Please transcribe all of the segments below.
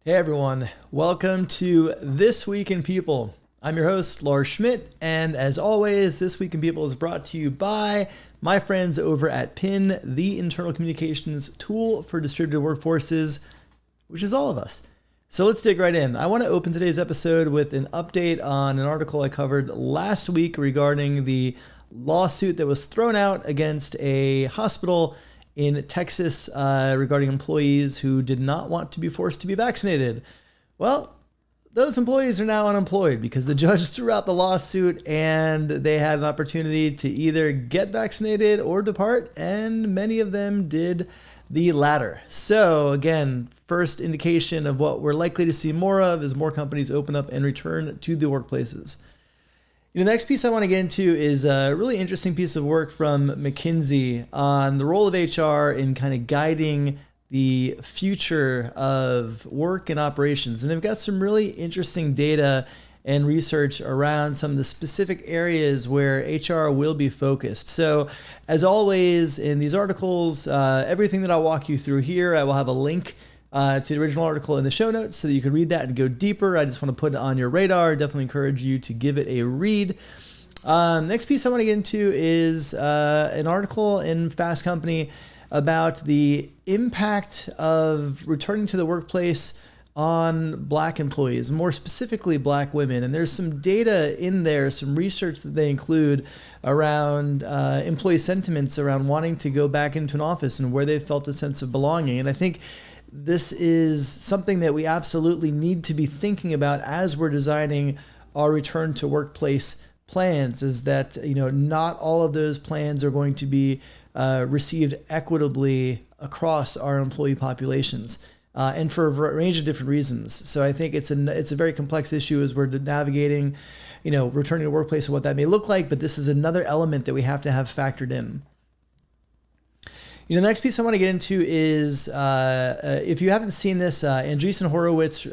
Hey everyone, welcome to This Week in People. I'm your host, Lars Schmidt, and as always, This Week in People is brought to you by my friends over at PIN, the internal communications tool for distributed workforces, which is all of us. So let's dig right in. I want to open today's episode with an update on an article I covered last week regarding the lawsuit that was thrown out against a hospital in Texas regarding employees who did not want to be forced to be vaccinated. Well, those employees are now unemployed because the judge threw out the lawsuit and they had an opportunity to either get vaccinated or depart, and many of them did the latter. So again, first indication of what we're likely to see more of is more companies open up and return to the workplaces. The next piece I want to get into is a really interesting piece of work from McKinsey on the role of HR in kind of guiding the future of work and operations. And they've got some really interesting data and research around some of the specific areas where HR will be focused. So as always in these articles, everything that I'll walk you through here, I will have a link to the original article in the show notes so that you can read that and go deeper. I just want to put it on your radar. Definitely encourage you to give it a read. Next piece I want to get into is an article in Fast Company about the impact of returning to the workplace on Black employees, more specifically Black women. And there's some data in there, some research that they include around employee sentiments around wanting to go back into an office and where they felt a sense of belonging. And I think this is something that we absolutely need to be thinking about as we're designing our return to workplace plans, is that, not all of those plans are going to be received equitably across our employee populations, and for a range of different reasons. So I think it's a very complex issue as we're navigating, returning to workplace and what that may look like, but this is another element that we have to have factored in. The next piece I want to get into is, if you haven't seen this, Andreessen Horowitz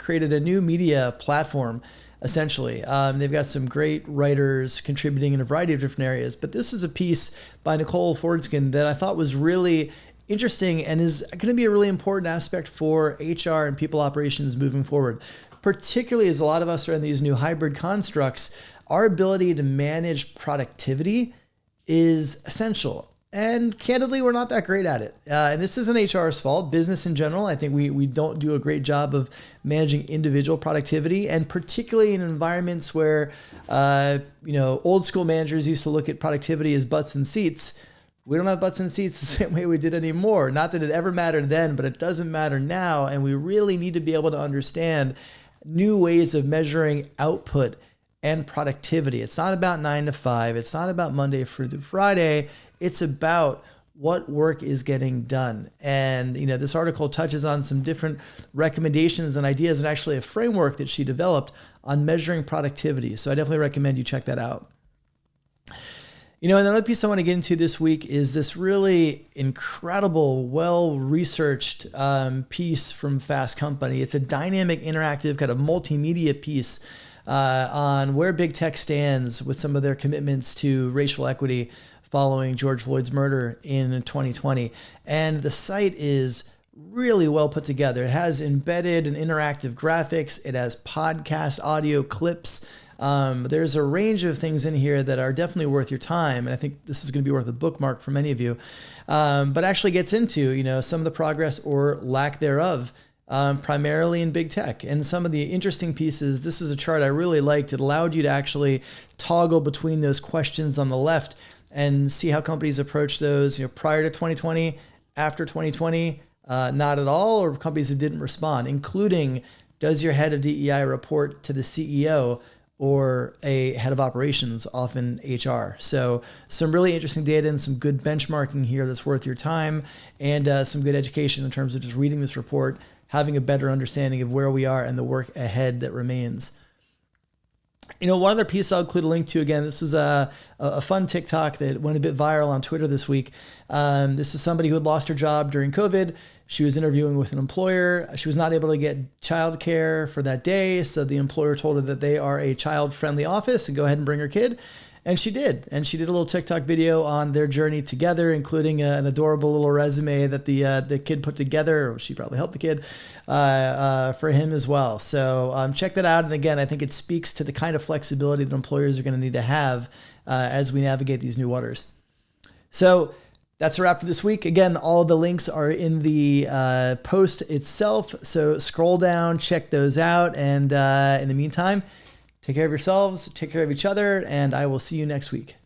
created a new media platform, essentially. They've got some great writers contributing in a variety of different areas, but this is a piece by Nicole Fordskin that I thought was really interesting and is going to be a really important aspect for HR and people operations moving forward, particularly as a lot of us are in these new hybrid constructs. Our ability to manage productivity is essential. And candidly, we're not that great at it. And this isn't HR's fault. Business in general, I think we don't do a great job of managing individual productivity, and particularly in environments where, old school managers used to look at productivity as butts and seats. We don't have butts and seats the same way we did anymore. Not that it ever mattered then, but it doesn't matter now. And we really need to be able to understand new ways of measuring output and productivity. It's not about 9 to 5. It's not about Monday through Friday. It's about what work is getting done. And, this article touches on some different recommendations and ideas, and actually a framework that she developed on measuring productivity. So I definitely recommend you check that out. And another piece I want to get into this week is this really incredible, well-researched piece from Fast Company. It's a dynamic, interactive, kind of multimedia piece on where big tech stands with some of their commitments to racial equity following George Floyd's murder in 2020. And the site is really well put together. It has embedded and interactive graphics. It has podcast audio clips. There's a range of things in here that are definitely worth your time. And I think this is going to be worth a bookmark for many of you. But actually gets into, some of the progress or lack thereof, primarily in big tech. And some of the interesting pieces, this is a chart I really liked. It allowed you to actually toggle between those questions on the left and see how companies approach those, prior to 2020, after 2020, not at all, or companies that didn't respond, including, does your head of DEI report to the CEO or a head of operations, often HR? So some really interesting data and some good benchmarking here that's worth your time, and some good education in terms of just reading this report, having a better understanding of where we are and the work ahead that remains. One other piece I'll include a link to, again, this was a fun TikTok that went a bit viral on Twitter this week. This is somebody who had lost her job during COVID. She was interviewing with an employer. She was not able to get childcare for that day, so the employer told her that they are a child-friendly office and go ahead and bring her kid. And she did. And she did a little TikTok video on their journey together, including an adorable little resume that the kid put together. Or she probably helped the kid for him as well. So check that out. And again, I think it speaks to the kind of flexibility that employers are going to need to have as we navigate these new waters. So that's a wrap for this week. Again, all of the links are in the post itself. So scroll down, check those out. And in the meantime, take care of yourselves, take care of each other, and I will see you next week.